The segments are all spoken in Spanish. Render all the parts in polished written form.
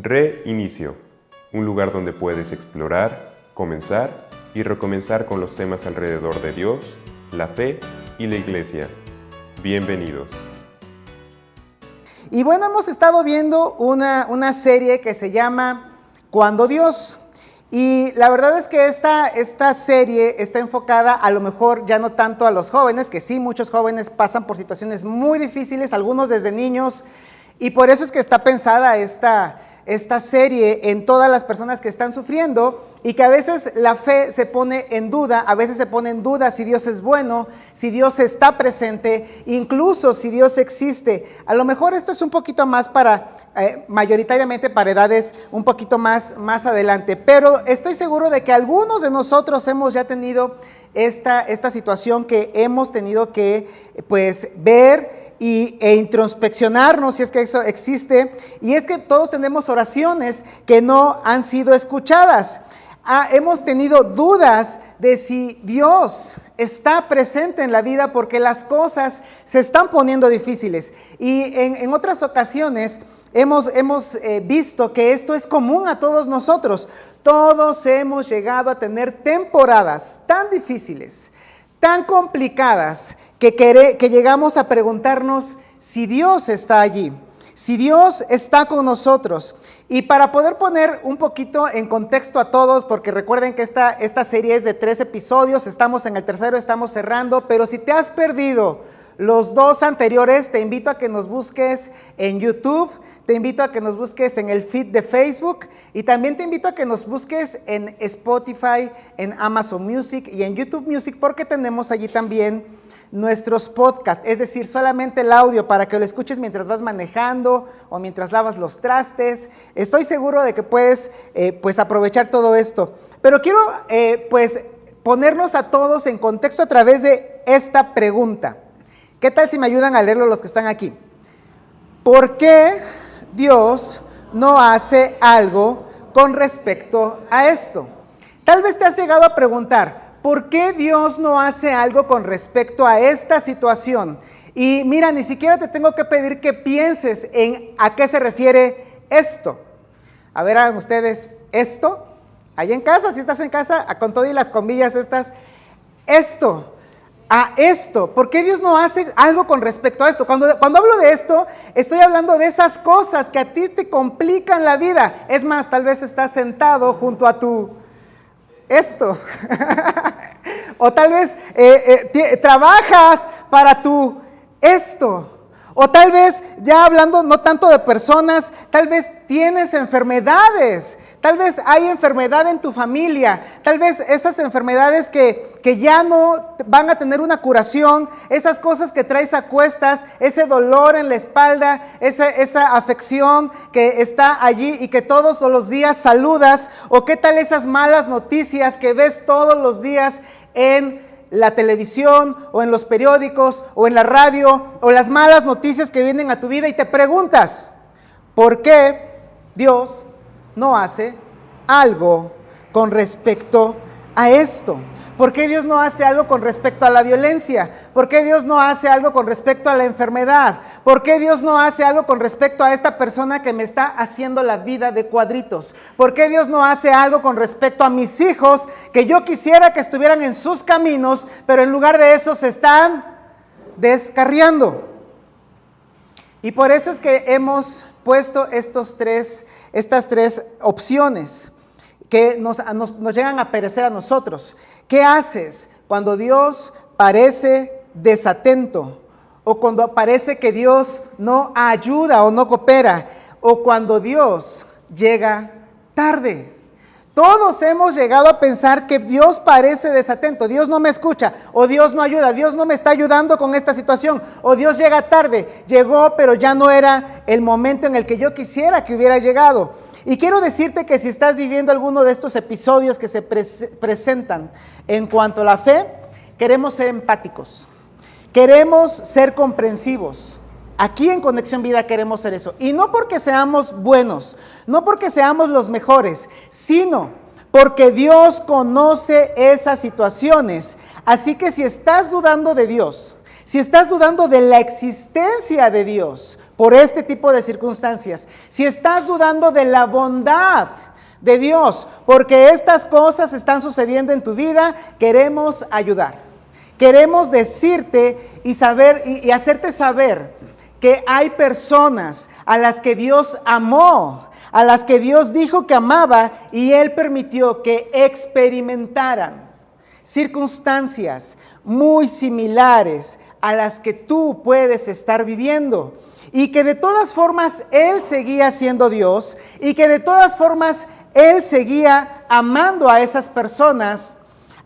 Reinicio, un lugar donde puedes explorar, comenzar y recomenzar con los temas alrededor de Dios, la fe y la iglesia. Bienvenidos. Y bueno, hemos estado viendo una serie que se llama Cuando Dios. Y la verdad es que esta serie está enfocada a lo mejor ya no tanto a los jóvenes, que sí, muchos jóvenes pasan por situaciones muy difíciles, algunos desde niños, y por eso es que está pensada esta serie en todas las personas que están sufriendo y que a veces la fe se pone en duda, a veces se pone en duda si Dios es bueno, si Dios está presente, incluso si Dios existe. A lo mejor esto es un poquito más mayoritariamente para edades un poquito más adelante, pero estoy seguro de que algunos de nosotros hemos ya tenido esta situación que hemos tenido que ver e introspeccionarnos, si es que eso existe, y es que todos tenemos oraciones que no han sido escuchadas. Hemos tenido dudas de si Dios está presente en la vida porque las cosas se están poniendo difíciles. Y en otras ocasiones hemos visto que esto es común a todos nosotros. Todos hemos llegado a tener temporadas tan difíciles, tan complicadas, que llegamos a preguntarnos si Dios está allí, si Dios está con nosotros. Y para poder poner un poquito en contexto a todos, porque recuerden que esta serie es de 3 episodios, estamos en el tercero, estamos cerrando, pero si te has perdido los 2 anteriores, te invito a que nos busques en YouTube, te invito a que nos busques en el feed de Facebook y también te invito a que nos busques en Spotify, en Amazon Music y en YouTube Music, porque tenemos allí también nuestros podcasts, es decir, solamente el audio para que lo escuches mientras vas manejando o mientras lavas los trastes. Estoy seguro de que puedes aprovechar todo esto, pero quiero ponernos a todos en contexto a través de esta pregunta. ¿Qué tal si me ayudan a leerlo los que están aquí? ¿Por qué Dios no hace algo con respecto a esto? Tal vez te has llegado a preguntar, ¿por qué Dios no hace algo con respecto a esta situación? Y mira, ni siquiera te tengo que pedir que pienses en a qué se refiere esto. A ver, hagan ustedes esto. Ahí en casa, si estás en casa, con todo y las comillas estas. Esto. A esto. ¿Por qué Dios no hace algo con respecto a esto? Cuando hablo de esto, estoy hablando de esas cosas que a ti te complican la vida. Es más, tal vez estás sentado junto a esto. O tal vez trabajas para esto. O tal vez, ya hablando no tanto de personas, tal vez tienes enfermedades. Tal vez hay enfermedad en tu familia. Tal vez esas enfermedades que ya no van a tener una curación, esas cosas que traes a cuestas, ese dolor en la espalda, esa afección que está allí y que todos los días saludas. O qué tal esas malas noticias que ves todos los días en la televisión o en los periódicos o en la radio, o las malas noticias que vienen a tu vida y te preguntas, ¿por qué Dios no hace algo con respecto a esto? ¿Por qué Dios no hace algo con respecto a la violencia? ¿Por qué Dios no hace algo con respecto a la enfermedad? ¿Por qué Dios no hace algo con respecto a esta persona que me está haciendo la vida de cuadritos? ¿Por qué Dios no hace algo con respecto a mis hijos que yo quisiera que estuvieran en sus caminos, pero en lugar de eso se están descarriando? Y por eso es que hemos puesto estas tres opciones que nos llegan a perecer a nosotros. ¿Qué haces cuando Dios parece desatento? O cuando parece que Dios no ayuda o no coopera. O cuando Dios llega tarde. Todos hemos llegado a pensar que Dios parece desatento, Dios no me escucha, o Dios no ayuda, Dios no me está ayudando con esta situación, o Dios llega tarde, llegó pero ya no era el momento en el que yo quisiera que hubiera llegado. Y quiero decirte que si estás viviendo alguno de estos episodios que se presentan en cuanto a la fe, queremos ser empáticos, queremos ser comprensivos. Aquí en Conexión Vida queremos ser eso. Y no porque seamos buenos, no porque seamos los mejores, sino porque Dios conoce esas situaciones. Así que si estás dudando de Dios, si estás dudando de la existencia de Dios, por este tipo de circunstancias, si estás dudando de la bondad de Dios, porque estas cosas están sucediendo en tu vida, queremos ayudar. Queremos decirte y hacerte saber que hay personas a las que Dios amó, a las que Dios dijo que amaba y Él permitió que experimentaran circunstancias muy similares a las que tú puedes estar viviendo. Y que de todas formas Él seguía siendo Dios y que de todas formas Él seguía amando a esas personas,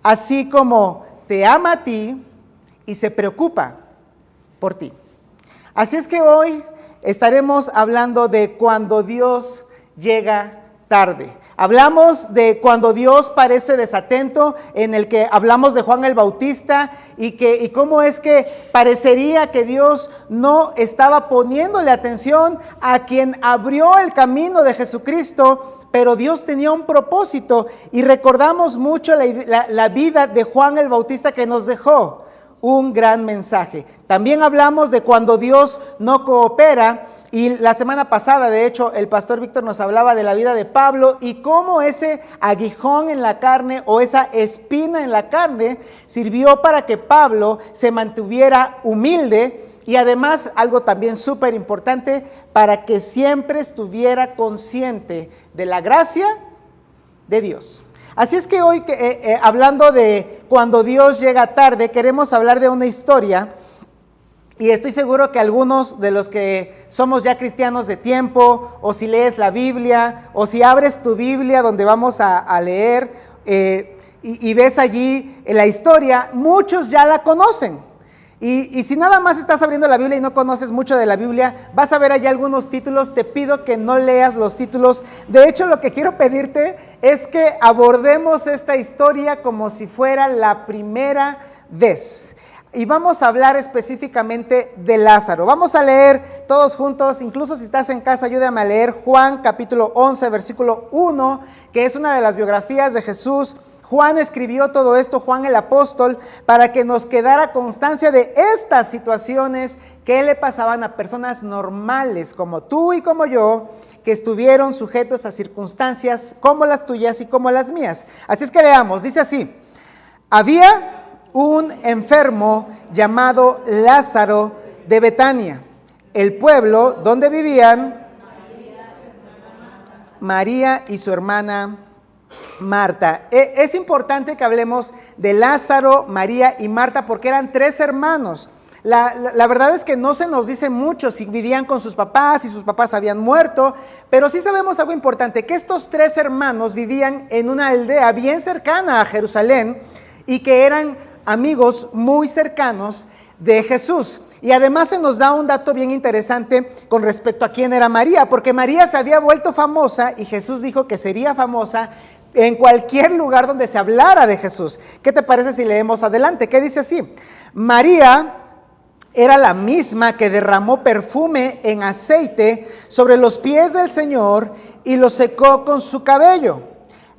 así como te ama a ti y se preocupa por ti. Así es que hoy estaremos hablando de cuando Dios llega tarde. Hablamos de cuando Dios parece desatento, en el que hablamos de Juan el Bautista y cómo es que parecería que Dios no estaba poniéndole atención a quien abrió el camino de Jesucristo, pero Dios tenía un propósito y recordamos mucho la vida de Juan el Bautista que nos dejó un gran mensaje. También hablamos de cuando Dios no coopera y la semana pasada, de hecho, el pastor Víctor nos hablaba de la vida de Pablo y cómo ese aguijón en la carne o esa espina en la carne sirvió para que Pablo se mantuviera humilde y además, algo también súper importante, para que siempre estuviera consciente de la gracia de Dios. Así es que hoy, hablando de cuando Dios llega tarde, queremos hablar de una historia y estoy seguro que algunos de los que somos ya cristianos de tiempo, o si lees la Biblia, o si abres tu Biblia donde vamos a leer y ves allí la historia, muchos ya la conocen. Y si nada más estás abriendo la Biblia y no conoces mucho de la Biblia, vas a ver allá algunos títulos. Te pido que no leas los títulos. De hecho, lo que quiero pedirte es que abordemos esta historia como si fuera la primera vez. Y vamos a hablar específicamente de Lázaro. Vamos a leer todos juntos, incluso si estás en casa, ayúdame a leer Juan capítulo 11, versículo 1, que es una de las biografías de Jesús. Juan escribió todo esto, Juan el apóstol, para que nos quedara constancia de estas situaciones que le pasaban a personas normales como tú y como yo, que estuvieron sujetos a circunstancias como las tuyas y como las mías. Así es que leamos, dice así: había un enfermo llamado Lázaro de Betania, el pueblo donde vivían María y su hermana Marta. Es importante que hablemos de Lázaro, María y Marta porque eran tres hermanos. La verdad es que no se nos dice mucho si vivían con sus papás, si sus papás habían muerto, pero sí sabemos algo importante, que estos tres hermanos vivían en una aldea bien cercana a Jerusalén y que eran amigos muy cercanos de Jesús. Y además se nos da un dato bien interesante con respecto a quién era María, porque María se había vuelto famosa y Jesús dijo que sería famosa en cualquier lugar donde se hablara de Jesús. ¿Qué te parece si leemos adelante? ¿Qué dice así? María era la misma que derramó perfume en aceite sobre los pies del Señor y lo secó con su cabello.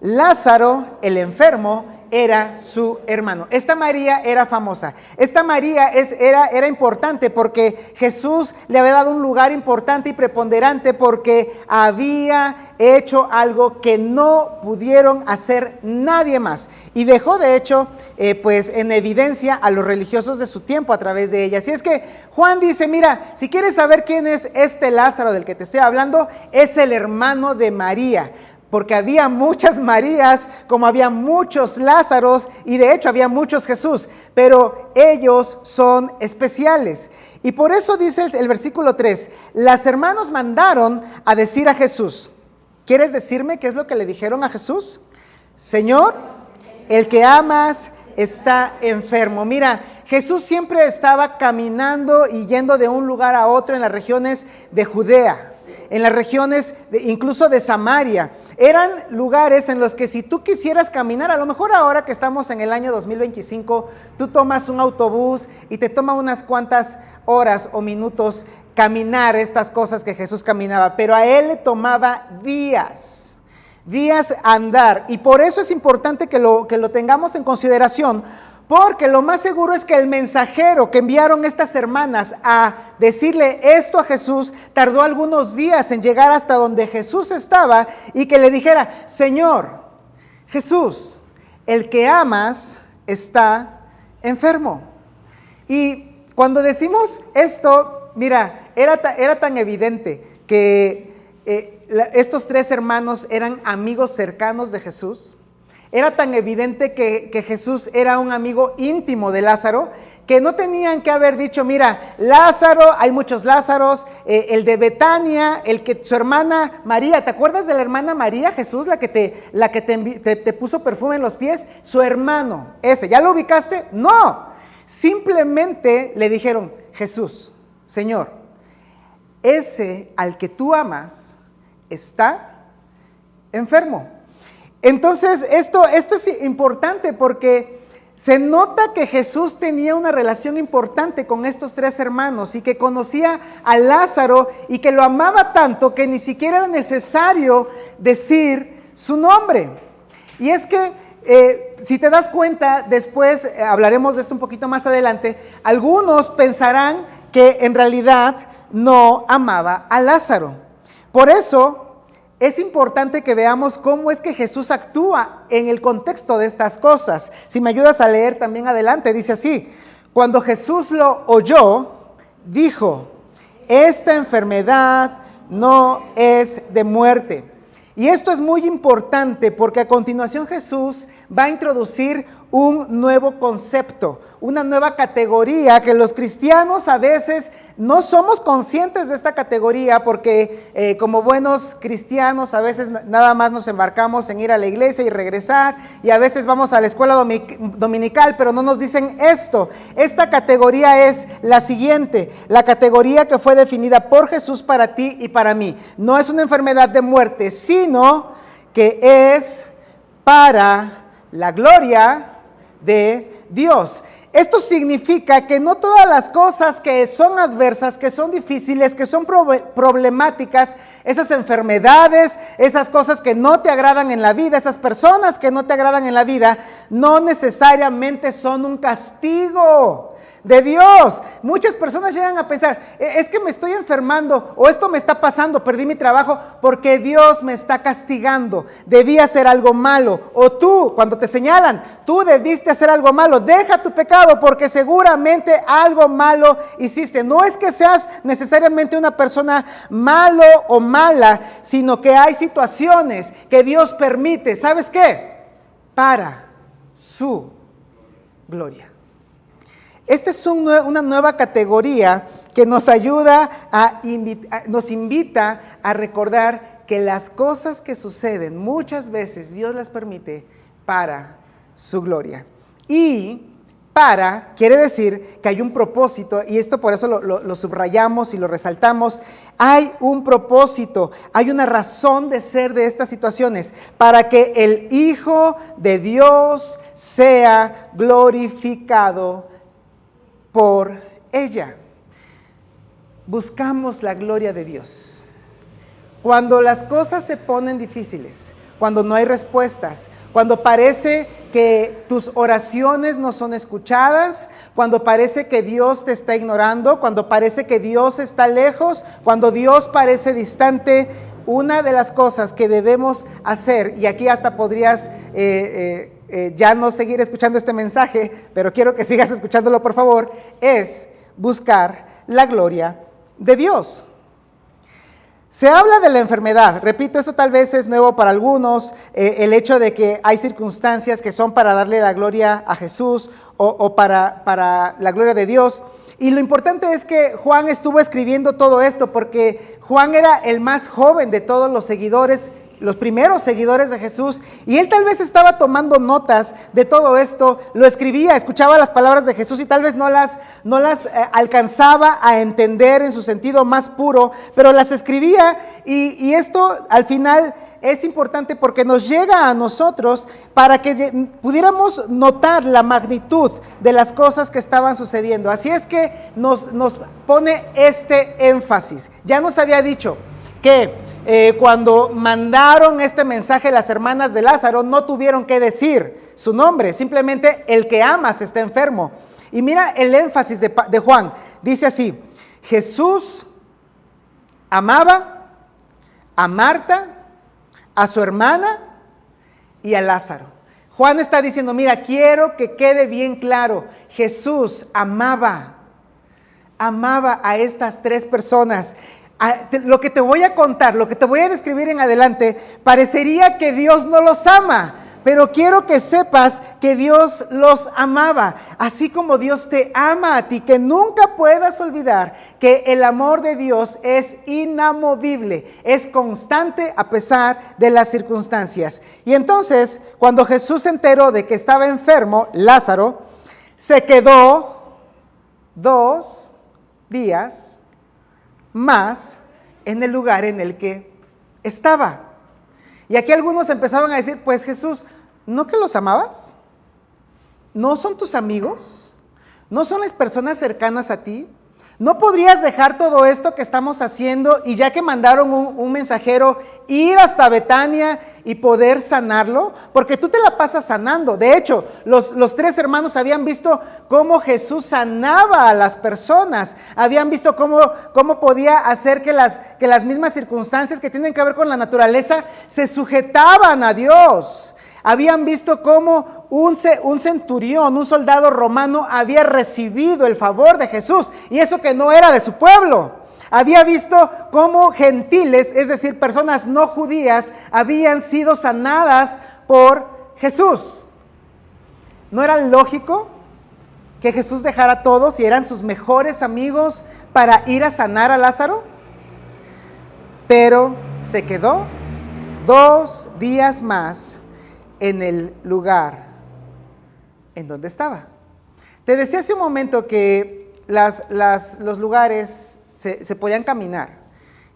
Lázaro, el enfermo, era su hermano. Esta María era famosa. Esta María era importante porque Jesús le había dado un lugar importante y preponderante porque había hecho algo que no pudieron hacer nadie más. Y dejó de hecho pues en evidencia a los religiosos de su tiempo a través de ella. Así es que Juan dice, mira, si quieres saber quién es este Lázaro del que te estoy hablando, es el hermano de María. Porque había muchas Marías, como había muchos Lázaros, y de hecho había muchos Jesús, pero ellos son especiales. Y por eso dice el versículo 3, las hermanos mandaron a decir a Jesús, ¿quieres decirme qué es lo que le dijeron a Jesús? Señor, el que amas está enfermo. Mira, Jesús siempre estaba caminando y yendo de un lugar a otro en las regiones de Judea, en las regiones incluso de Samaria. Eran lugares en los que si tú quisieras caminar, a lo mejor ahora que estamos en el año 2025, tú tomas un autobús y te toma unas cuantas horas o minutos caminar estas cosas que Jesús caminaba, pero a él le tomaba días andar, y por eso es importante que lo tengamos en consideración, Porque lo más seguro es que el mensajero que enviaron estas hermanas a decirle esto a Jesús tardó algunos días en llegar hasta donde Jesús estaba y que le dijera: Señor, Jesús, el que amas está enfermo. Y cuando decimos esto, mira, era tan evidente que estos tres hermanos eran amigos cercanos de Jesús. Era tan evidente que Jesús era un amigo íntimo de Lázaro, que no tenían que haber dicho: mira, Lázaro, hay muchos Lázaros, el de Betania, el que su hermana María, ¿te acuerdas de la hermana María, Jesús, la que te puso perfume en los pies? Su hermano, ese, ¿ya lo ubicaste? No, simplemente le dijeron: Jesús, Señor, ese al que tú amas está enfermo. Entonces, esto es importante porque se nota que Jesús tenía una relación importante con estos tres hermanos y que conocía a Lázaro y que lo amaba tanto que ni siquiera era necesario decir su nombre. Y es que, si te das cuenta, después hablaremos de esto un poquito más adelante, algunos pensarán que en realidad no amaba a Lázaro. Por eso es importante que veamos cómo es que Jesús actúa en el contexto de estas cosas. Si me ayudas a leer también adelante, dice así: cuando Jesús lo oyó, dijo: esta enfermedad no es de muerte. Y esto es muy importante porque a continuación Jesús va a introducir un nuevo concepto, una nueva categoría que los cristianos a veces no somos conscientes de esta categoría porque como buenos cristianos a veces nada más nos embarcamos en ir a la iglesia y regresar, y a veces vamos a la escuela dominical, pero no nos dicen esto. Esta categoría es la siguiente, la categoría que fue definida por Jesús para ti y para mí. No es una enfermedad de muerte, sino que es para la gloria de Dios. Esto significa que no todas las cosas que son adversas, que son difíciles, que son problemáticas, esas enfermedades, esas cosas que no te agradan en la vida, esas personas que no te agradan en la vida, no necesariamente son un castigo de Dios. Muchas personas llegan a pensar: es que me estoy enfermando, o esto me está pasando, perdí mi trabajo porque Dios me está castigando, debí hacer algo malo. O tú, cuando te señalan, tú debiste hacer algo malo, deja tu pecado porque seguramente algo malo hiciste. No es que seas necesariamente una persona malo o mala, sino que hay situaciones que Dios permite, ¿sabes qué? Para su gloria. Esta es una nueva categoría que nos ayuda nos invita a recordar que las cosas que suceden muchas veces Dios las permite para su gloria. Y quiere decir que hay un propósito, y esto por eso lo subrayamos y lo resaltamos. Hay un propósito, hay una razón de ser de estas situaciones, para que el Hijo de Dios sea glorificado por ella. Buscamos la gloria de Dios. Cuando las cosas se ponen difíciles, cuando no hay respuestas, cuando parece que tus oraciones no son escuchadas, cuando parece que Dios te está ignorando, cuando parece que Dios está lejos, cuando Dios parece distante, una de las cosas que debemos hacer, y aquí hasta podrías ya no seguir escuchando este mensaje, pero quiero que sigas escuchándolo por favor, es buscar la gloria de Dios. Se habla de la enfermedad, repito, eso tal vez es nuevo para algunos, el hecho de que hay circunstancias que son para darle la gloria a Jesús o para la gloria de Dios. Y lo importante es que Juan estuvo escribiendo todo esto porque Juan era el más joven de todos los seguidores, los primeros seguidores de Jesús, y él tal vez estaba tomando notas de todo esto, lo escribía, escuchaba las palabras de Jesús y tal vez no las alcanzaba a entender en su sentido más puro, pero las escribía, y esto al final es importante porque nos llega a nosotros para que pudiéramos notar la magnitud de las cosas que estaban sucediendo. Así es que nos pone este énfasis. Ya nos había dicho que Cuando mandaron este mensaje las hermanas de Lázaro, no tuvieron que decir su nombre, simplemente el que amas está enfermo. Y mira el énfasis de Juan, dice así: Jesús amaba a Marta, a su hermana y a Lázaro. Juan está diciendo, mira, quiero que quede bien claro, Jesús amaba a estas tres personas. Lo que te voy a contar, lo que te voy a describir en adelante, parecería que Dios no los ama, pero quiero que sepas que Dios los amaba, así como Dios te ama a ti, que nunca puedas olvidar que el amor de Dios es inamovible, es constante a pesar de las circunstancias. Y entonces, cuando Jesús se enteró de que estaba enfermo, Lázaro, se quedó 2 días más en el lugar en el que estaba. Y aquí algunos empezaban a decir, pues Jesús, ¿no que los amabas? ¿No son tus amigos? ¿No son las personas cercanas a ti? ¿No podrías dejar todo esto que estamos haciendo y ya que mandaron un mensajero, ir hasta Betania y poder sanarlo? Porque tú te la pasas sanando. De hecho, los 3 hermanos habían visto cómo Jesús sanaba a las personas. Habían visto cómo podía hacer que las mismas circunstancias que tienen que ver con la naturaleza se sujetaban a Dios. Habían visto cómo un centurión, un soldado romano, había recibido el favor de Jesús, y eso que no era de su pueblo. Había visto cómo gentiles, es decir, personas no judías, habían sido sanadas por Jesús. ¿No era lógico que Jesús dejara a todos y eran sus mejores amigos para ir a sanar a Lázaro? Pero se quedó 2 días más en el lugar en donde estaba. Te decía hace un momento que los lugares se podían caminar,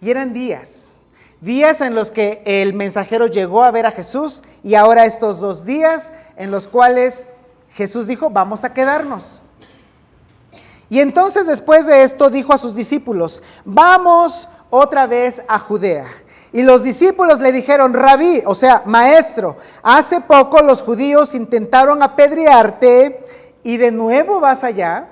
y eran días en los que el mensajero llegó a ver a Jesús, y ahora estos 2 días en los cuales Jesús dijo, vamos a quedarnos. Y entonces después de esto dijo a sus discípulos, vamos otra vez a Judea. Y los discípulos le dijeron, Rabí, o sea, maestro, hace poco los judíos intentaron apedrearte y de nuevo vas allá.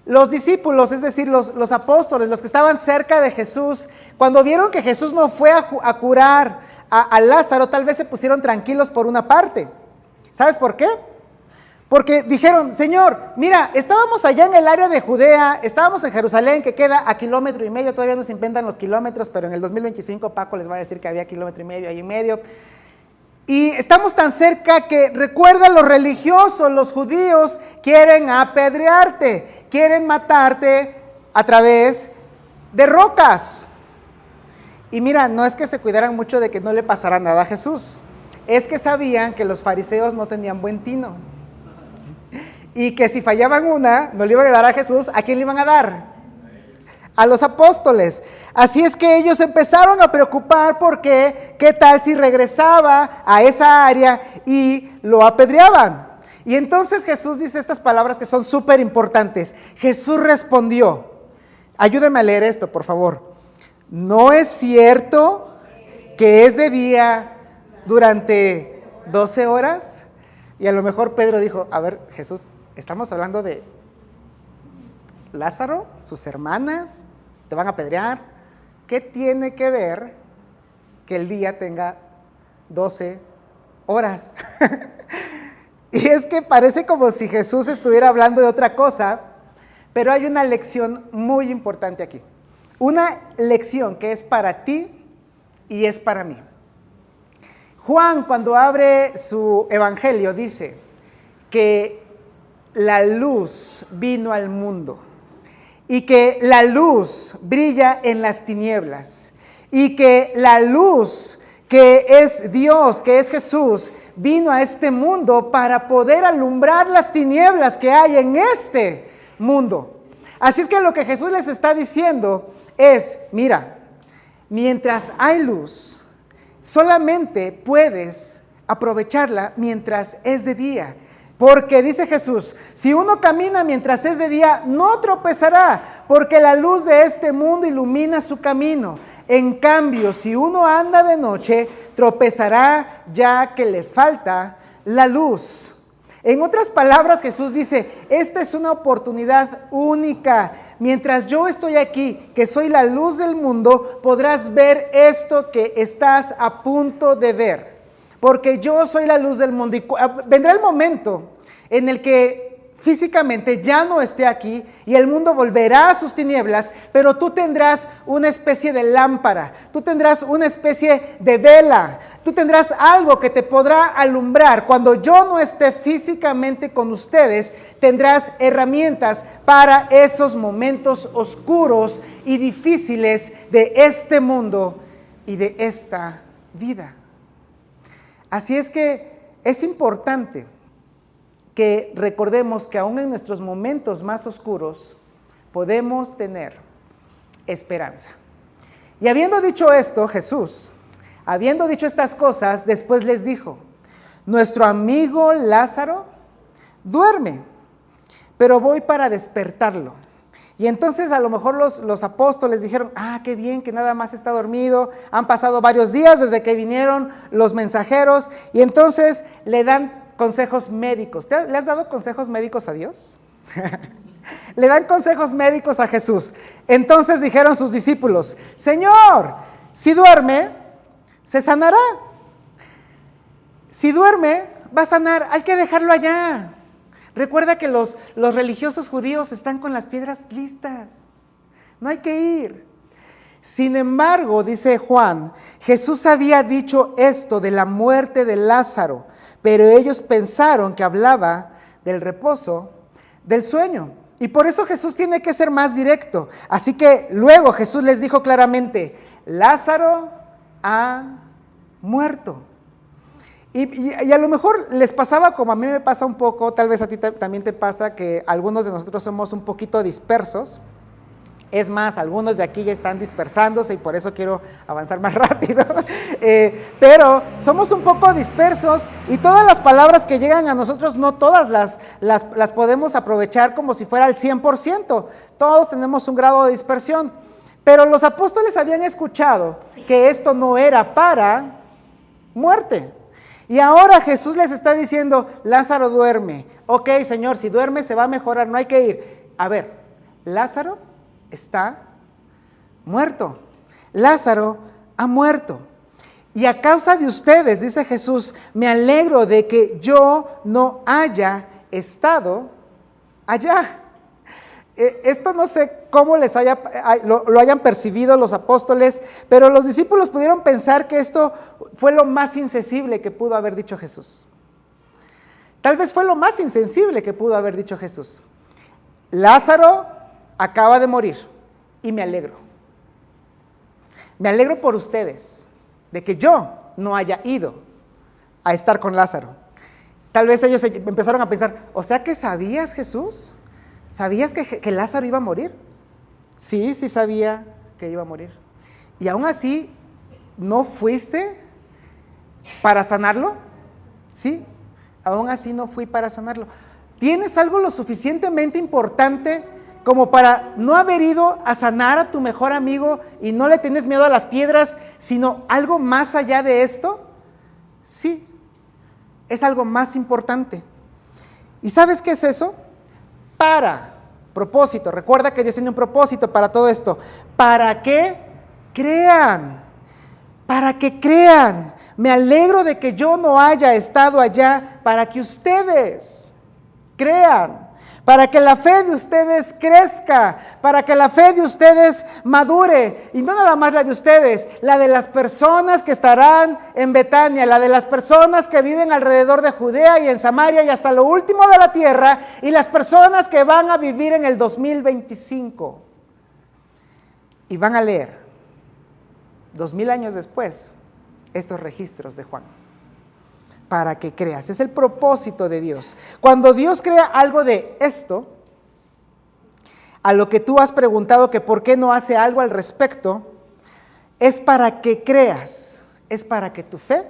Los discípulos, es decir, los apóstoles, los que estaban cerca de Jesús, cuando vieron que Jesús no fue a curar a Lázaro, tal vez se pusieron tranquilos por una parte. ¿Sabes por qué? Porque dijeron, Señor, mira, estábamos allá en el área de Judea, estábamos en Jerusalén, que queda a 1,5 kilómetros, todavía no se inventan los kilómetros, pero en el 2025 Paco les va a decir que había 1,5 kilómetros, ahí en medio. Y estamos tan cerca que, recuerda, los religiosos, los judíos, quieren apedrearte, quieren matarte a través de rocas. Y mira, no es que se cuidaran mucho de que no le pasara nada a Jesús, es que sabían que los fariseos no tenían buen tino. Y que si fallaban una, no le iban a dar a Jesús, ¿a quién le iban a dar? A los apóstoles. Así es que ellos empezaron a preocupar porque, ¿qué tal si regresaba a esa área y lo apedreaban? Y entonces Jesús dice estas palabras que son súper importantes. Jesús respondió, ayúdame a leer esto, por favor. ¿No es cierto que es de día durante 12 horas? Y a lo mejor Pedro dijo, a ver, Jesús, estamos hablando de Lázaro, sus hermanas, te van a apedrear. ¿Qué tiene que ver que el día tenga 12 horas? Y es que parece como si Jesús estuviera hablando de otra cosa, pero hay una lección muy importante aquí. Una lección que es para ti y es para mí. Juan, cuando abre su evangelio, dice que la luz vino al mundo y que la luz brilla en las tinieblas y que la luz que es Dios, que es Jesús, vino a este mundo para poder alumbrar las tinieblas que hay en este mundo. Así es que lo que Jesús les está diciendo es, mira, mientras hay luz, solamente puedes aprovecharla mientras es de día. Porque dice Jesús, si uno camina mientras es de día, no tropezará, porque la luz de este mundo ilumina su camino. En cambio, si uno anda de noche, tropezará ya que le falta la luz. En otras palabras, Jesús dice, esta es una oportunidad única. Mientras yo estoy aquí, que soy la luz del mundo, podrás ver esto que estás a punto de ver. Porque yo soy la luz del mundo. Y vendrá el momento en el que físicamente ya no esté aquí y el mundo volverá a sus tinieblas, pero tú tendrás una especie de lámpara, tú tendrás una especie de vela, tú tendrás algo que te podrá alumbrar. Cuando yo no esté físicamente con ustedes, tendrás herramientas para esos momentos oscuros y difíciles de este mundo y de esta vida. Así es que es importante que recordemos que aún en nuestros momentos más oscuros podemos tener esperanza. Y habiendo dicho esto, Jesús, habiendo dicho estas cosas, después les dijo, nuestro amigo Lázaro duerme, pero voy para despertarlo. Y entonces a lo mejor los apóstoles dijeron, qué bien que nada más está dormido, han pasado varios días desde que vinieron los mensajeros, y entonces le dan consejos médicos. ¿Le has dado consejos médicos a Dios? Le dan consejos médicos a Jesús. Entonces dijeron sus discípulos, Señor, si duerme, se sanará. Si duerme, va a sanar. Hay que dejarlo allá. Recuerda que los religiosos judíos están con las piedras listas. No hay que ir. Sin embargo, dice Juan, Jesús había dicho esto de la muerte de Lázaro, pero ellos pensaron que hablaba del reposo, del sueño. Y por eso Jesús tiene que ser más directo. Así que luego Jesús les dijo claramente, Lázaro ha muerto. Y a lo mejor les pasaba como a mí me pasa un poco, tal vez a ti también te pasa, que algunos de nosotros somos un poquito dispersos. Es más, algunos de aquí ya están dispersándose y por eso quiero avanzar más rápido. Pero somos un poco dispersos y todas las palabras que llegan a nosotros, no todas las podemos aprovechar como si fuera al 100%. Todos tenemos un grado de dispersión. Pero los apóstoles habían escuchado que esto no era para muerte. Y ahora Jesús les está diciendo, Lázaro duerme. Ok, Señor, si duerme se va a mejorar, no hay que ir. A ver, Lázaro está muerto. Lázaro ha muerto. Y a causa de ustedes, dice Jesús, me alegro de que yo no haya estado allá. Esto no sé cómo lo hayan percibido los apóstoles, pero los discípulos pudieron pensar que esto fue lo más insensible que pudo haber dicho Jesús. Tal vez fue lo más insensible que pudo haber dicho Jesús. Lázaro acaba de morir y me alegro. Me alegro por ustedes de que yo no haya ido a estar con Lázaro. Tal vez ellos empezaron a pensar, o sea que sabías, Jesús, ¿sabías que Lázaro iba a morir? Sí sabía que iba a morir. Y aún así, ¿no fuiste para sanarlo? Sí, aún así no fui para sanarlo. ¿Tienes algo lo suficientemente importante como para no haber ido a sanar a tu mejor amigo y no le tienes miedo a las piedras, sino algo más allá de esto? Sí, es algo más importante. ¿Y sabes qué es eso? Propósito. Recuerda que Dios tiene un propósito para todo esto. Para que crean. Para que crean. Me alegro de que yo no haya estado allá para que ustedes crean. Para que la fe de ustedes crezca, para que la fe de ustedes madure, y no nada más la de ustedes, la de las personas que estarán en Betania, la de las personas que viven alrededor de Judea y en Samaria y hasta lo último de la tierra, y las personas que van a vivir en el 2025. Y van a leer, 2000 años después, estos registros de Juan. Para que creas, es el propósito de Dios. Cuando Dios crea algo de esto, a lo que tú has preguntado que por qué no hace algo al respecto, es para que creas, es para que tu fe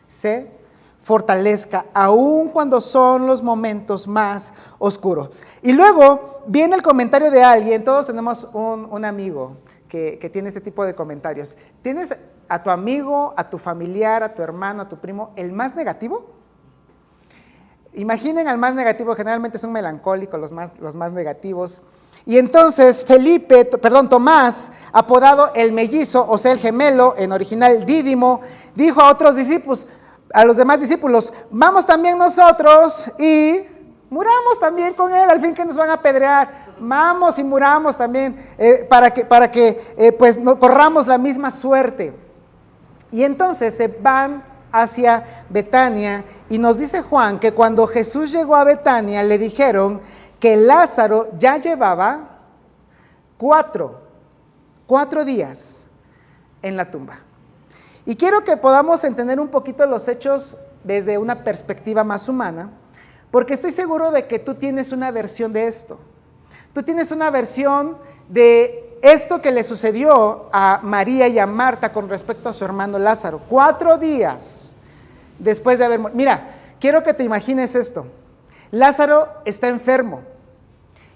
se fortalezca, aun cuando son los momentos más oscuros. Y luego viene el comentario de alguien, todos tenemos un amigo que tiene este tipo de comentarios. ¿Tienes a tu amigo, a tu familiar, a tu hermano, a tu primo, el más negativo? Imaginen al más negativo, generalmente son melancólicos los más negativos. Y entonces Tomás, apodado el mellizo, o sea el gemelo, en original Dídimo, dijo a otros discípulos, a los demás discípulos, vamos también nosotros y muramos también con él, al fin que nos van a apedrear, vamos y muramos también, para que pues no corramos la misma suerte. Y entonces se van hacia Betania, y nos dice Juan que cuando Jesús llegó a Betania le dijeron que Lázaro ya llevaba 4 días en la tumba. Y quiero que podamos entender un poquito los hechos desde una perspectiva más humana, porque estoy seguro de que tú tienes una versión de esto. Tú tienes una versión de esto que le sucedió a María y a Marta con respecto a su hermano Lázaro. 4 días después de haber muerto. Mira, quiero que te imagines esto. Lázaro está enfermo,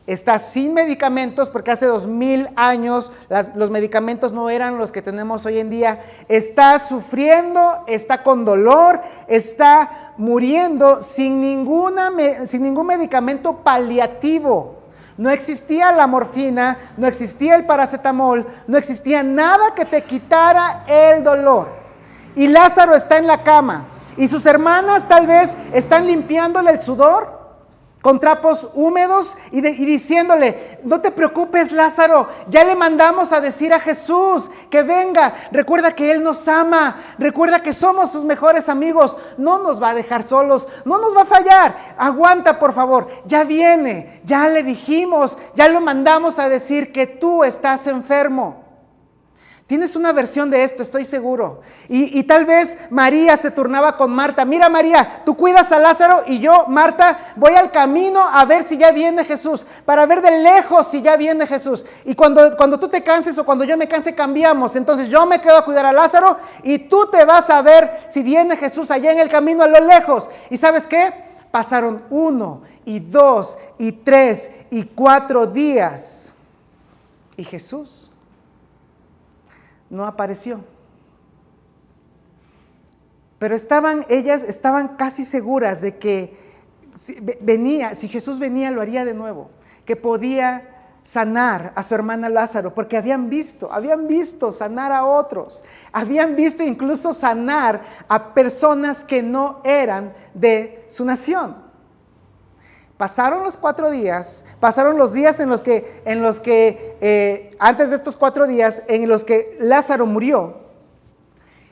está sin medicamentos, porque hace 2000 años los medicamentos no eran los que tenemos hoy en día. Está sufriendo, está con dolor, está muriendo sin ningún medicamento paliativo. No existía la morfina, no existía el paracetamol, no existía nada que te quitara el dolor. Y Lázaro está en la cama, y sus hermanas tal vez están limpiándole el sudor con trapos húmedos y diciéndole, no te preocupes Lázaro, ya le mandamos a decir a Jesús que venga, recuerda que Él nos ama, recuerda que somos sus mejores amigos, no nos va a dejar solos, no nos va a fallar, aguanta por favor, ya viene, ya le dijimos, ya lo mandamos a decir que tú estás enfermo. Tienes una versión de esto, estoy seguro. Y tal vez María se turnaba con Marta. Mira María, tú cuidas a Lázaro y yo, Marta, voy al camino a ver si ya viene Jesús, para ver de lejos si ya viene Jesús. Y cuando tú te canses o cuando yo me canse cambiamos. Entonces yo me quedo a cuidar a Lázaro y tú te vas a ver si viene Jesús allá en el camino a lo lejos. ¿Y sabes qué? Pasaron 1 y 2 y 3 y 4 días. Y Jesús no apareció. Pero ellas estaban casi seguras de que si Jesús venía, lo haría de nuevo, que podía sanar a su hermana Lázaro, porque habían visto sanar a otros, habían visto incluso sanar a personas que no eran de su nación. Pasaron los 4 días, pasaron los días en los que antes de estos 4 días, en los que Lázaro murió.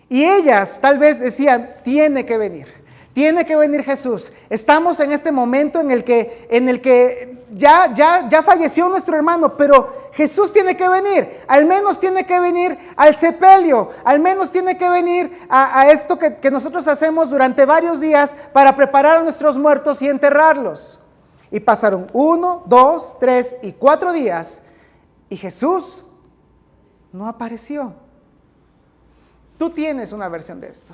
Y ellas tal vez decían, tiene que venir Jesús. Estamos en este momento en el que ya falleció nuestro hermano, pero Jesús tiene que venir, al menos tiene que venir al sepelio, al menos tiene que venir a esto que nosotros hacemos durante varios días para preparar a nuestros muertos y enterrarlos. Y pasaron 1, 2, 3 y 4 días y Jesús no apareció. Tú tienes una versión de esto.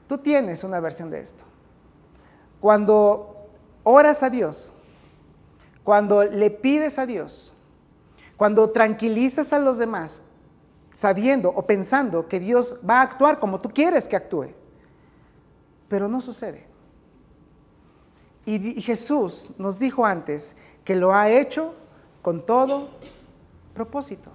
Tú tienes una versión de esto. Cuando oras a Dios, cuando le pides a Dios, cuando tranquilizas a los demás, sabiendo o pensando que Dios va a actuar como tú quieres que actúe, pero no sucede. Y Jesús nos dijo antes que lo ha hecho con todo propósito.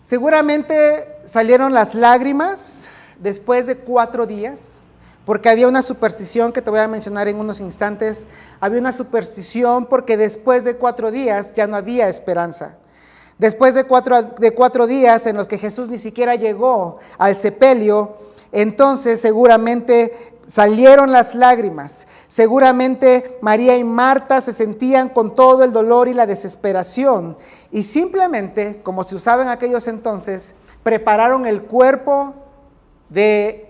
Seguramente salieron las lágrimas después de 4 días, porque había una superstición que te voy a mencionar en unos instantes. Había una superstición porque después de 4 días ya no había esperanza. Después de 4 días en los que Jesús ni siquiera llegó al sepelio, entonces seguramente salieron las lágrimas. Seguramente María y Marta se sentían con todo el dolor y la desesperación y simplemente, como se usaba en aquellos entonces, prepararon el cuerpo de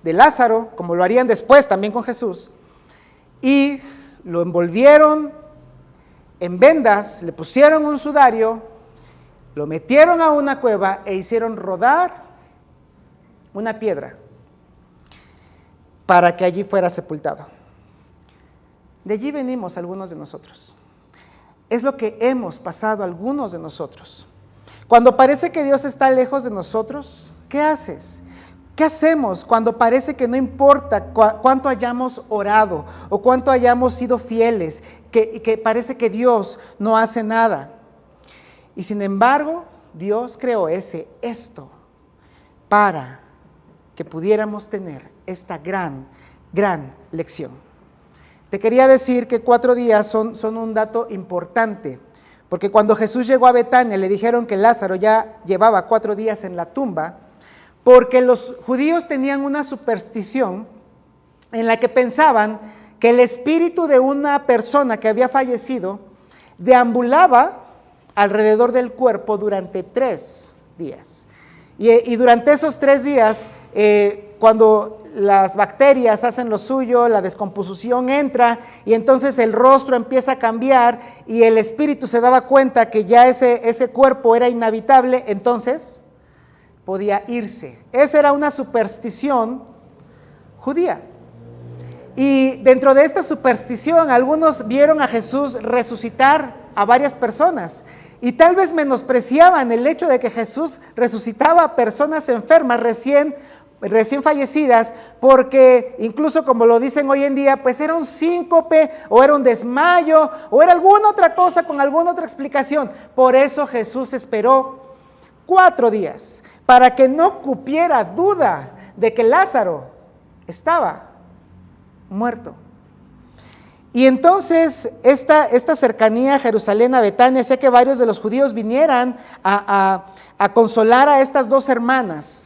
Lázaro, como lo harían después también con Jesús, y lo envolvieron en vendas, le pusieron un sudario, lo metieron a una cueva e hicieron rodar una piedra para que allí fuera sepultado. De allí venimos algunos de nosotros. Es lo que hemos pasado algunos de nosotros. Cuando parece que Dios está lejos de nosotros, ¿qué haces? ¿Qué hacemos cuando parece que no importa cuánto hayamos orado o cuánto hayamos sido fieles, que parece que Dios no hace nada? Y sin embargo, Dios creó esto para que pudiéramos tener esta gran lección. Te quería decir que 4 días son un dato importante, porque cuando Jesús llegó a Betania le dijeron que Lázaro ya llevaba 4 días en la tumba, porque los judíos tenían una superstición en la que pensaban que el espíritu de una persona que había fallecido deambulaba alrededor del cuerpo durante 3 días. Y durante esos 3 días, cuando las bacterias hacen lo suyo, la descomposición entra y entonces el rostro empieza a cambiar y el espíritu se daba cuenta que ya ese cuerpo era inhabitable, entonces podía irse. Esa era una superstición judía. Y dentro de esta superstición, algunos vieron a Jesús resucitar a varias personas y tal vez menospreciaban el hecho de que Jesús resucitaba a personas enfermas recién fallecidas, porque incluso como lo dicen hoy en día, pues era un síncope o era un desmayo o era alguna otra cosa con alguna otra explicación. Por eso Jesús esperó 4 días para que no cupiera duda de que Lázaro estaba muerto. Y entonces esta cercanía a Jerusalén, a Betania, hacía que varios de los judíos vinieran a consolar a estas 2 hermanas.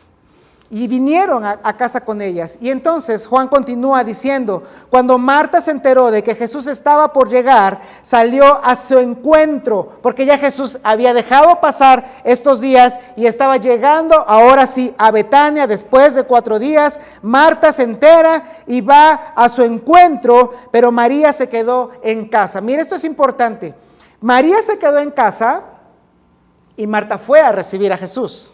Y vinieron a casa con ellas. Y entonces Juan continúa diciendo, cuando Marta se enteró de que Jesús estaba por llegar, salió a su encuentro, porque ya Jesús había dejado pasar estos días y estaba llegando ahora sí a Betania después de 4 días. Marta se entera y va a su encuentro, pero María se quedó en casa. Mire, esto es importante. María se quedó en casa y Marta fue a recibir a Jesús.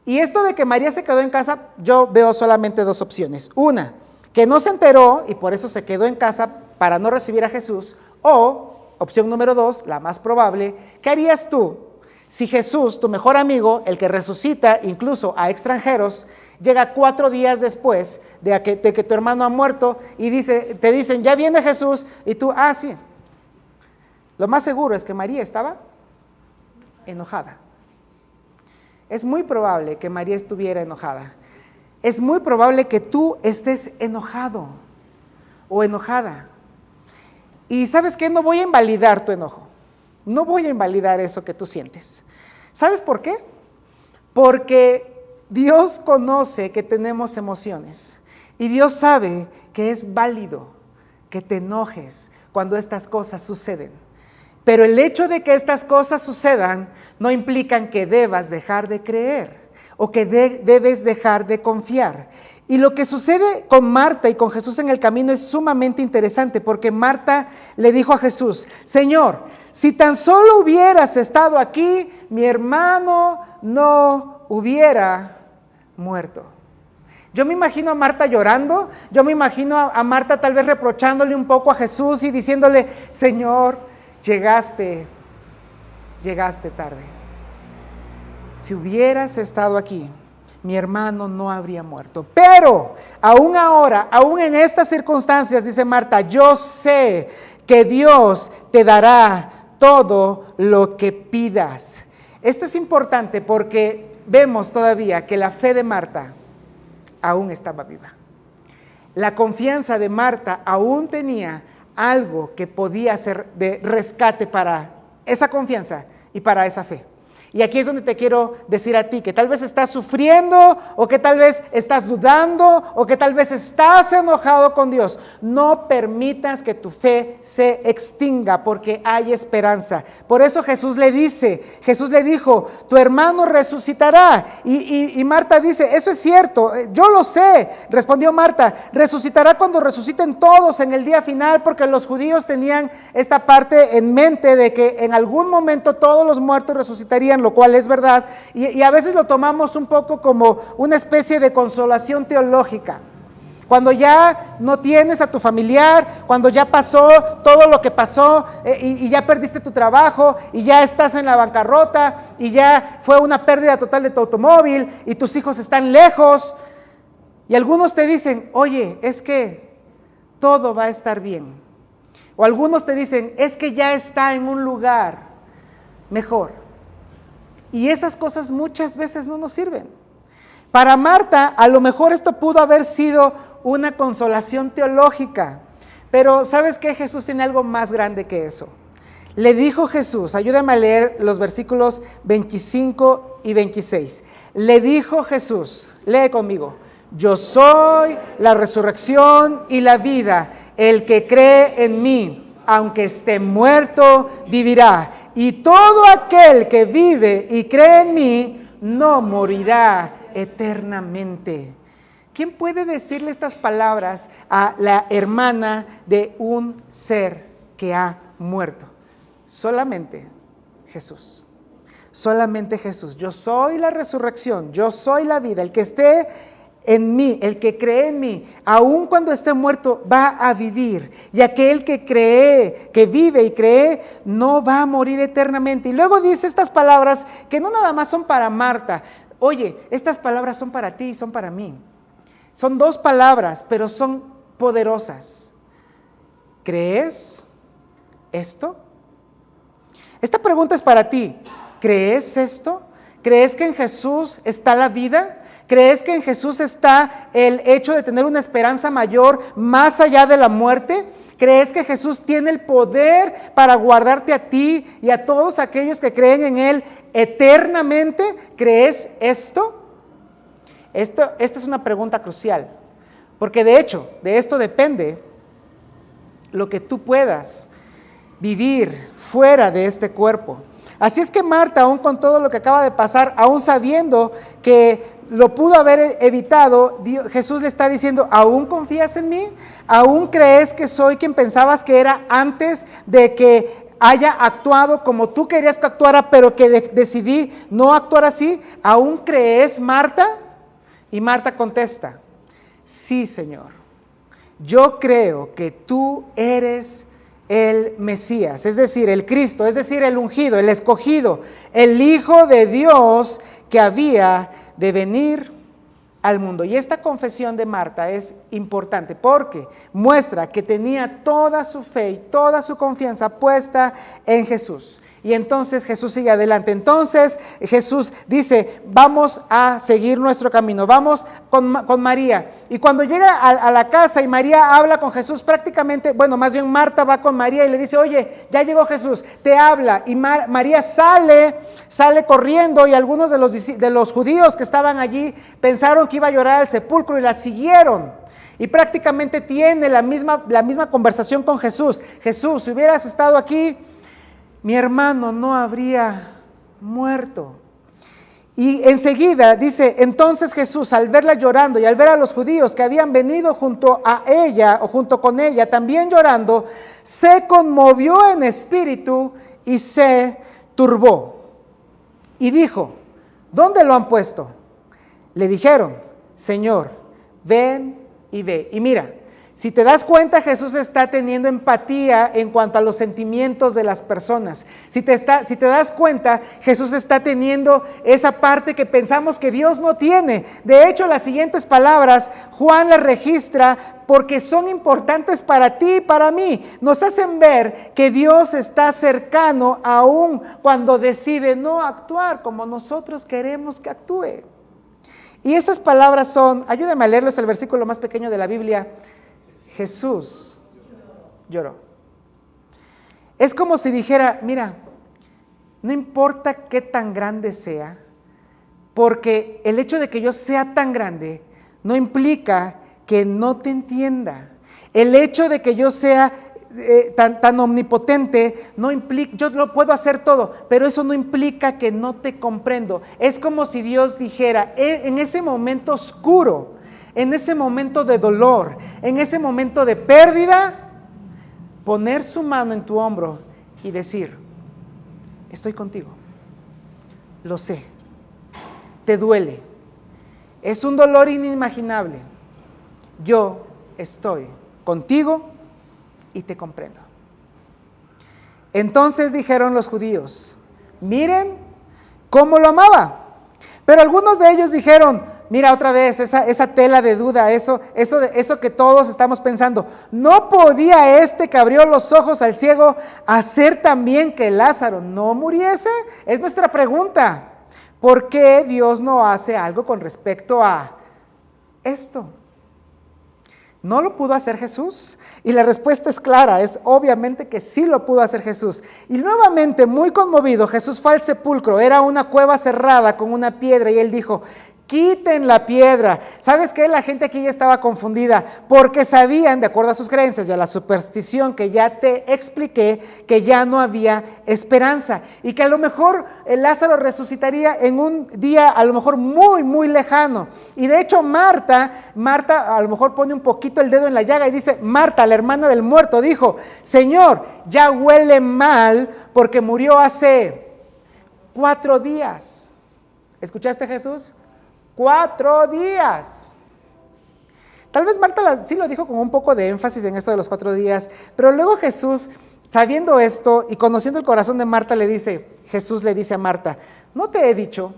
Y esto de que María se quedó en casa, yo veo solamente 2 opciones. Una, que no se enteró y por eso se quedó en casa para no recibir a Jesús. O, opción número 2, la más probable, ¿qué harías tú si Jesús, tu mejor amigo, el que resucita incluso a extranjeros, llega 4 días después de que tu hermano ha muerto y te dicen, ya viene Jesús, y tú, sí. Lo más seguro es que María estaba enojada. Es muy probable que María estuviera enojada. Es muy probable que tú estés enojado o enojada. Y ¿sabes qué? No voy a invalidar tu enojo. No voy a invalidar eso que tú sientes. ¿Sabes por qué? Porque Dios conoce que tenemos emociones. Y Dios sabe que es válido que te enojes cuando estas cosas suceden. Pero el hecho de que estas cosas sucedan no implican que debas dejar de creer o que debes dejar de confiar. Y lo que sucede con Marta y con Jesús en el camino es sumamente interesante, porque Marta le dijo a Jesús, Señor, si tan solo hubieras estado aquí, mi hermano no hubiera muerto. Yo me imagino a Marta llorando, yo me imagino a Marta tal vez reprochándole un poco a Jesús y diciéndole, Señor, llegaste tarde. Si hubieras estado aquí, mi hermano no habría muerto. Pero aún ahora, aún en estas circunstancias, dice Marta, yo sé que Dios te dará todo lo que pidas. Esto es importante porque vemos todavía que la fe de Marta aún estaba viva. La confianza de Marta aún tenía algo que podía ser de rescate para esa confianza y para esa fe. Y aquí es donde te quiero decir a ti que tal vez estás sufriendo o que tal vez estás dudando o que tal vez estás enojado con Dios. No permitas que tu fe se extinga porque hay esperanza. Por eso Jesús le dijo, tu hermano resucitará. Y Marta dice, eso es cierto, yo lo sé. Respondió Marta, resucitará cuando resuciten todos en el día final, porque los judíos tenían esta parte en mente de que en algún momento todos los muertos resucitarían, lo cual es verdad, y a veces lo tomamos un poco como una especie de consolación teológica. Cuando ya no tienes a tu familiar, cuando ya pasó todo lo que pasó y ya perdiste tu trabajo y ya estás en la bancarrota y ya fue una pérdida total de tu automóvil y tus hijos están lejos. Y algunos te dicen, oye, es que todo va a estar bien. O algunos te dicen, es que ya está en un lugar mejor. Y esas cosas muchas veces no nos sirven. Para Marta, a lo mejor esto pudo haber sido una consolación teológica. Pero ¿sabes qué? Jesús tiene algo más grande que eso. Le dijo Jesús, ayúdame a leer los versículos 25 y 26. Le dijo Jesús, lee conmigo. Yo soy la resurrección y la vida. El que cree en mí, aunque esté muerto, vivirá. Y todo aquel que vive y cree en mí, no morirá eternamente. ¿Quién puede decirle estas palabras a la hermana de un ser que ha muerto? Solamente Jesús. Solamente Jesús. Yo soy la resurrección, yo soy la vida. El que esté en mí, el que cree en mí, aun cuando esté muerto, va a vivir. Y aquel que cree, que vive y cree, no va a morir eternamente. Y luego dice estas palabras que no nada más son para Marta. Oye, estas palabras son para ti y son para mí. Son dos palabras, pero son poderosas. ¿Crees esto? Esta pregunta es para ti. ¿Crees esto? ¿Crees que en Jesús está la vida? ¿Crees que en Jesús está el hecho de tener una esperanza mayor más allá de la muerte? ¿Crees que Jesús tiene el poder para guardarte a ti y a todos aquellos que creen en Él eternamente? ¿Crees esto? Esta es una pregunta crucial, porque de hecho, de esto depende lo que tú puedas vivir fuera de este cuerpo. Así es que Marta, aún con todo lo que acaba de pasar, aún sabiendo que lo pudo haber evitado, Jesús le está diciendo, ¿aún confías en mí? ¿Aún crees que soy quien pensabas que era antes de que haya actuado como tú querías que actuara, pero que decidí no actuar así? ¿Aún crees, Marta? Y Marta contesta, sí, Señor, yo creo que tú eres el Mesías, es decir, el Cristo, es decir, el ungido, el escogido, el Hijo de Dios que había de venir al mundo. Y esta confesión de Marta es importante porque muestra que tenía toda su fe y toda su confianza puesta en Jesús. Y entonces Jesús sigue adelante. Entonces Jesús dice, vamos a seguir nuestro camino, vamos con María. Y cuando llega a la casa y María habla con Jesús, prácticamente, bueno, más bien Marta va con María y le dice, oye, ya llegó Jesús, te habla. Y María sale corriendo y algunos de los judíos que estaban allí pensaron que iba a llorar al sepulcro y la siguieron. Y prácticamente tiene la misma conversación con Jesús. Jesús, si hubieras estado aquí, mi hermano no habría muerto. Y enseguida dice, entonces Jesús, al verla llorando y al ver a los judíos que habían venido junto a ella o junto con ella, también llorando, se conmovió en espíritu y se turbó. Y dijo, ¿dónde lo han puesto? Le dijeron, Señor, ven y ve. Y mira, si te das cuenta, Jesús está teniendo empatía en cuanto a los sentimientos de las personas. Si te das cuenta, Jesús está teniendo esa parte que pensamos que Dios no tiene. De hecho, las siguientes palabras, Juan las registra porque son importantes para ti y para mí. Nos hacen ver que Dios está cercano aún cuando decide no actuar como nosotros queremos que actúe. Y esas palabras son, ayúdame a leerlos, el versículo más pequeño de la Biblia. Jesús lloró. Es como si dijera, mira, no importa qué tan grande sea, porque el hecho de que yo sea tan grande no implica que no te entienda. El hecho de que yo sea tan omnipotente, no implica, yo lo puedo hacer todo, pero eso no implica que no te comprendo. Es como si Dios dijera, en ese momento oscuro, en ese momento de dolor, en ese momento de pérdida, poner su mano en tu hombro y decir, estoy contigo, lo sé, te duele, es un dolor inimaginable, yo estoy contigo y te comprendo. Entonces dijeron los judíos, miren cómo lo amaba. Pero algunos de ellos dijeron, mira otra vez esa tela de duda, eso que todos estamos pensando. ¿No podía este que abrió los ojos al ciego hacer también que Lázaro no muriese? Es nuestra pregunta. ¿Por qué Dios no hace algo con respecto a esto? ¿No lo pudo hacer Jesús? Y la respuesta es clara, es obviamente que sí lo pudo hacer Jesús. Y nuevamente, muy conmovido, Jesús fue al sepulcro, era una cueva cerrada con una piedra y él dijo, quiten la piedra. ¿Sabes qué? La gente aquí ya estaba confundida porque sabían, de acuerdo a sus creencias y a la superstición que ya te expliqué, que ya no había esperanza y que a lo mejor Lázaro resucitaría en un día a lo mejor muy, muy lejano. Y de hecho Marta a lo mejor pone un poquito el dedo en la llaga y dice, Marta, la hermana del muerto, dijo, Señor, ya huele mal porque murió hace 4 días. ¿Escuchaste, Jesús? 4 días. Tal vez Marta sí lo dijo con un poco de énfasis en esto de los 4 días, pero luego Jesús, sabiendo esto y conociendo el corazón de Marta, Jesús le dice a Marta, ¿no te he dicho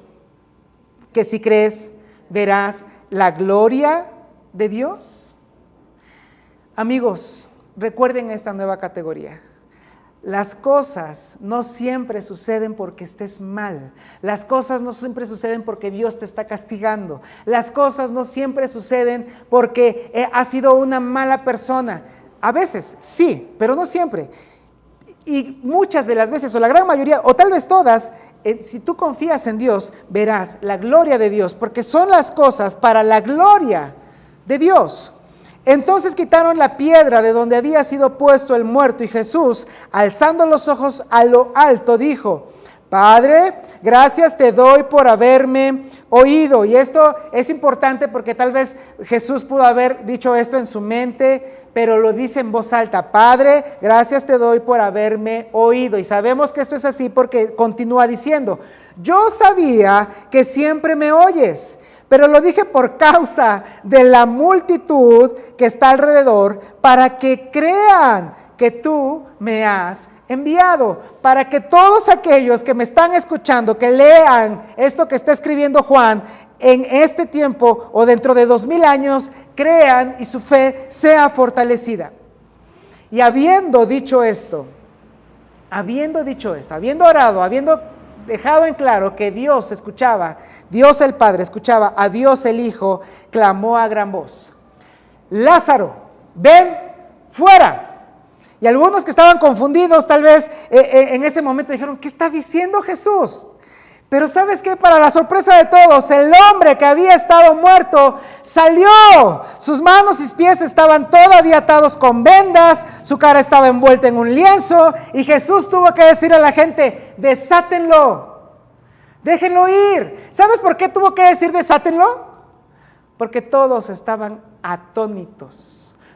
que si crees verás la gloria de Dios? Amigos, recuerden esta nueva categoría. Las cosas no siempre suceden porque estés mal. Las cosas no siempre suceden porque Dios te está castigando. Las cosas no siempre suceden porque has sido una mala persona. A veces sí, pero no siempre. Y muchas de las veces, o la gran mayoría, o tal vez todas, si tú confías en Dios, verás la gloria de Dios, porque son las cosas para la gloria de Dios. Entonces quitaron la piedra de donde había sido puesto el muerto y Jesús, alzando los ojos a lo alto, dijo, Padre, gracias te doy por haberme oído. Y esto es importante porque tal vez Jesús pudo haber dicho esto en su mente, pero lo dice en voz alta, Padre, gracias te doy por haberme oído. Y sabemos que esto es así porque continúa diciendo, yo sabía que siempre me oyes, pero lo dije por causa de la multitud que está alrededor, para que crean que tú me has enviado, para que todos aquellos que me están escuchando, que lean esto que está escribiendo Juan, en este tiempo o dentro de 2000 años, crean y su fe sea fortalecida. Y habiendo dicho esto, habiendo orado, habiendo dejado en claro que Dios escuchaba, Dios el Padre escuchaba a Dios el Hijo, clamó a gran voz, Lázaro, ven fuera. Y algunos que estaban confundidos tal vez en ese momento dijeron, ¿qué está diciendo Jesús? Pero ¿sabes qué? Para la sorpresa de todos, el hombre que había estado muerto salió. Sus manos y pies estaban todavía atados con vendas, su cara estaba envuelta en un lienzo y Jesús tuvo que decir a la gente, desátenlo, déjenlo ir. ¿Sabes por qué tuvo que decir desátenlo? Porque todos estaban atónitos.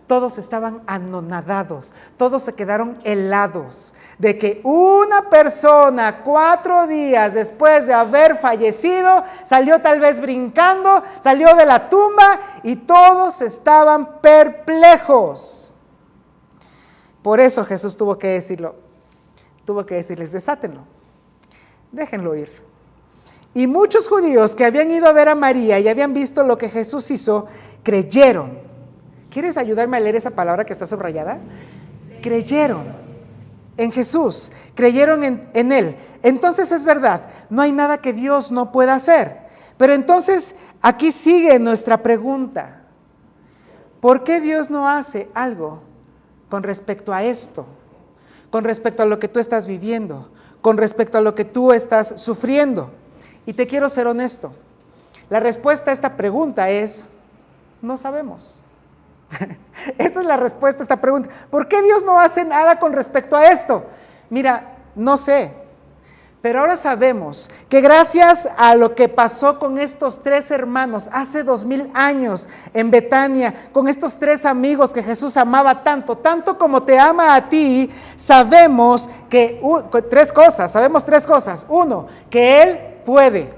Todos estaban anonadados, todos se quedaron helados de que una persona 4 días después de haber fallecido salió tal vez brincando, salió de la tumba y todos estaban perplejos. Por eso Jesús tuvo que decirles, desátenlo, déjenlo ir. Y muchos judíos que habían ido a ver a María y habían visto lo que Jesús hizo, creyeron. ¿Quieres ayudarme a leer esa palabra que está subrayada? Creyeron en Jesús, creyeron en Él. Entonces es verdad, no hay nada que Dios no pueda hacer. Pero entonces aquí sigue nuestra pregunta. ¿Por qué Dios no hace algo con respecto a esto? Con respecto a lo que tú estás viviendo, con respecto a lo que tú estás sufriendo. Y te quiero ser honesto. La respuesta a esta pregunta es, no sabemos. Esa es la respuesta a esta pregunta. ¿Por qué Dios no hace nada con respecto a esto? Mira, no sé, pero ahora sabemos que gracias a lo que pasó con estos 3 hermanos hace 2000 años en Betania, con estos 3 amigos que Jesús amaba tanto, tanto como te ama a ti, sabemos que sabemos 3 cosas. 1, que Él puede.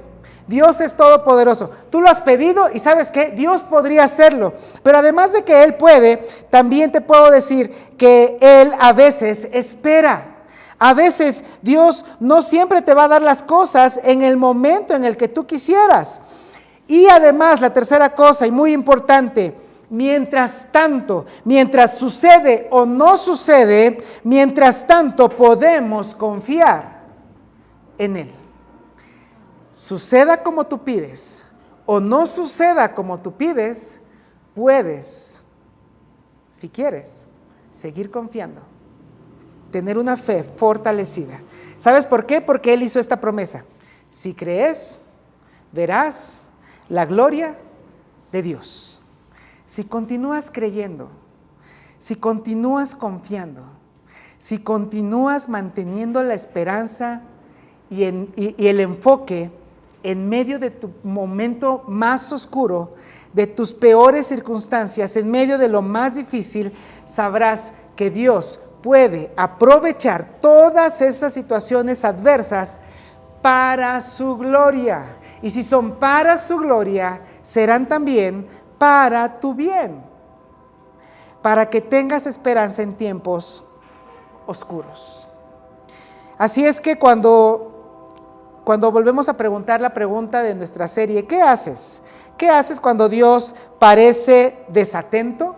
Dios es todopoderoso. Tú lo has pedido y ¿sabes qué? Dios podría hacerlo. Pero además de que Él puede, también te puedo decir que Él a veces espera. A veces Dios no siempre te va a dar las cosas en el momento en el que tú quisieras. Y además, la tercera cosa y muy importante, mientras tanto, mientras sucede o no sucede, mientras tanto podemos confiar en Él. Suceda como tú pides o no suceda como tú pides, puedes, si quieres, seguir confiando, tener una fe fortalecida. ¿Sabes por qué? Porque Él hizo esta promesa. Si crees, verás la gloria de Dios. Si continúas creyendo, si continúas confiando, si continúas manteniendo la esperanza y el enfoque en medio de tu momento más oscuro, de tus peores circunstancias, en medio de lo más difícil, sabrás que Dios puede aprovechar todas esas situaciones adversas para su gloria. Y si son para su gloria, serán también para tu bien, para que tengas esperanza en tiempos oscuros. Así es que cuando volvemos a preguntar la pregunta de nuestra serie, ¿qué haces? ¿Qué haces cuando Dios parece desatento?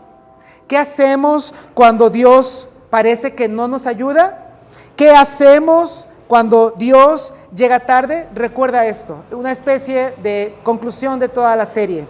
¿Qué hacemos cuando Dios parece que no nos ayuda? ¿Qué hacemos cuando Dios llega tarde? Recuerda esto, una especie de conclusión de toda la serie.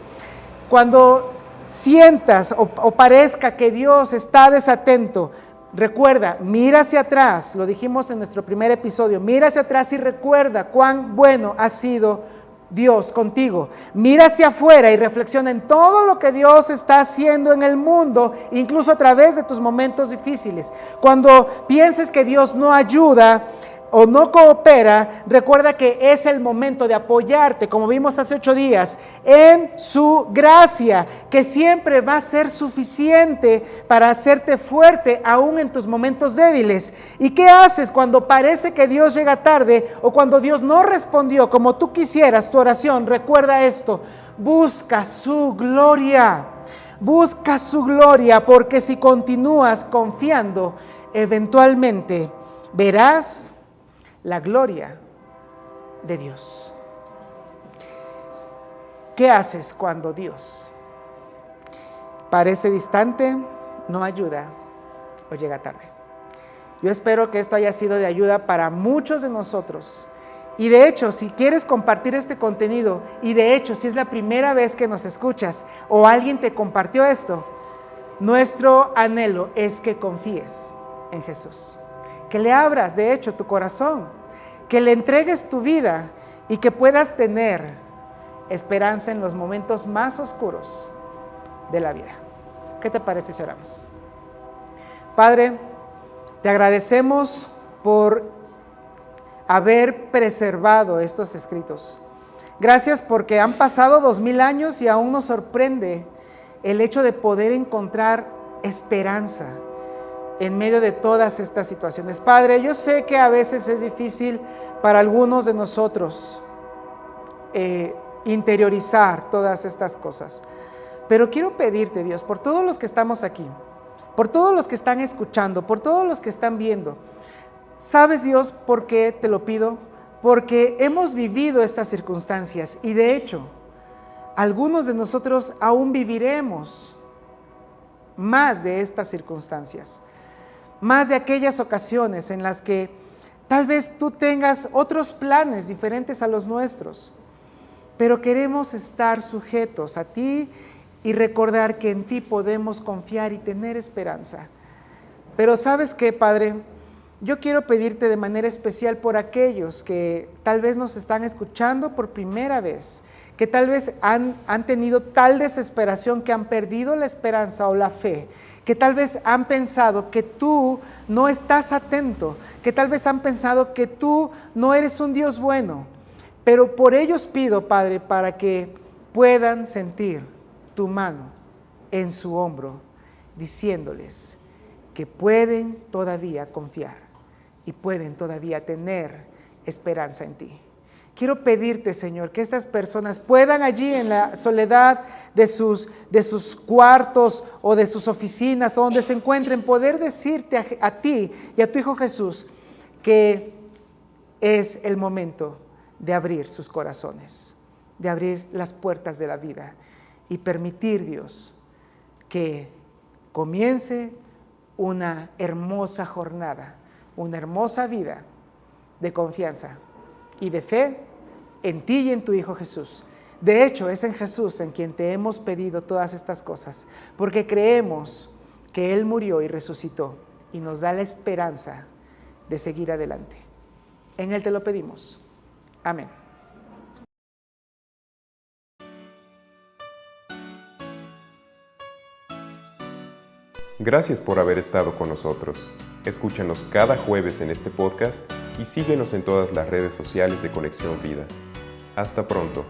Cuando sientas o parezca que Dios está desatento, recuerda, mira hacia atrás, lo dijimos en nuestro primer episodio, mira hacia atrás y recuerda cuán bueno ha sido Dios contigo. Mira hacia afuera y reflexiona en todo lo que Dios está haciendo en el mundo, incluso a través de tus momentos difíciles. Cuando pienses que Dios no ayuda o no coopera, recuerda que es el momento de apoyarte, como vimos hace 8 días, en su gracia, que siempre va a ser suficiente para hacerte fuerte aún en tus momentos débiles. ¿Y qué haces cuando parece que Dios llega tarde o cuando Dios no respondió como tú quisieras tu oración? Recuerda esto, busca su gloria, porque si continúas confiando, eventualmente verás la gloria de Dios. ¿Qué haces cuando Dios parece distante, no ayuda o llega tarde? Yo espero que esto haya sido de ayuda para muchos de nosotros. Y de hecho, si quieres compartir este contenido, y de hecho, si es la primera vez que nos escuchas o alguien te compartió esto, nuestro anhelo es que confíes en Jesús. Que le abras, de hecho, tu corazón, que le entregues tu vida y que puedas tener esperanza en los momentos más oscuros de la vida. ¿Qué te parece si oramos? Padre, te agradecemos por haber preservado estos escritos. Gracias porque han pasado 2000 años y aún nos sorprende el hecho de poder encontrar esperanza en medio de todas estas situaciones. Padre, yo sé que a veces es difícil para algunos de nosotros interiorizar todas estas cosas, pero quiero pedirte, Dios, por todos los que estamos aquí, por todos los que están escuchando, por todos los que están viendo, ¿sabes, Dios, por qué te lo pido? Porque hemos vivido estas circunstancias y de hecho, algunos de nosotros aún viviremos más de estas circunstancias. Más de aquellas ocasiones en las que tal vez tú tengas otros planes diferentes a los nuestros, pero queremos estar sujetos a ti y recordar que en ti podemos confiar y tener esperanza. Pero ¿sabes qué, Padre? Yo quiero pedirte de manera especial por aquellos que tal vez nos están escuchando por primera vez, que tal vez han tenido tal desesperación que han perdido la esperanza o la fe, que tal vez han pensado que tú no estás atento, que tal vez han pensado que tú no eres un Dios bueno, pero por ellos pido, Padre, para que puedan sentir tu mano en su hombro, diciéndoles que pueden todavía confiar y pueden todavía tener esperanza en ti. quiero pedirte, Señor, que estas personas puedan allí en la soledad de sus cuartos o de sus oficinas o donde se encuentren, poder decirte a ti y a tu Hijo Jesús que es el momento de abrir sus corazones, de abrir las puertas de la vida y permitir, Dios, que comience una hermosa jornada, una hermosa vida de confianza y de fe en ti y en tu Hijo Jesús. De hecho, es en Jesús en quien te hemos pedido todas estas cosas, porque creemos que Él murió y resucitó y nos da la esperanza de seguir adelante. En Él te lo pedimos. Amén. Gracias por haber estado con nosotros. Escúchanos cada jueves en este podcast y síguenos en todas las redes sociales de Conexión Vida. Hasta pronto.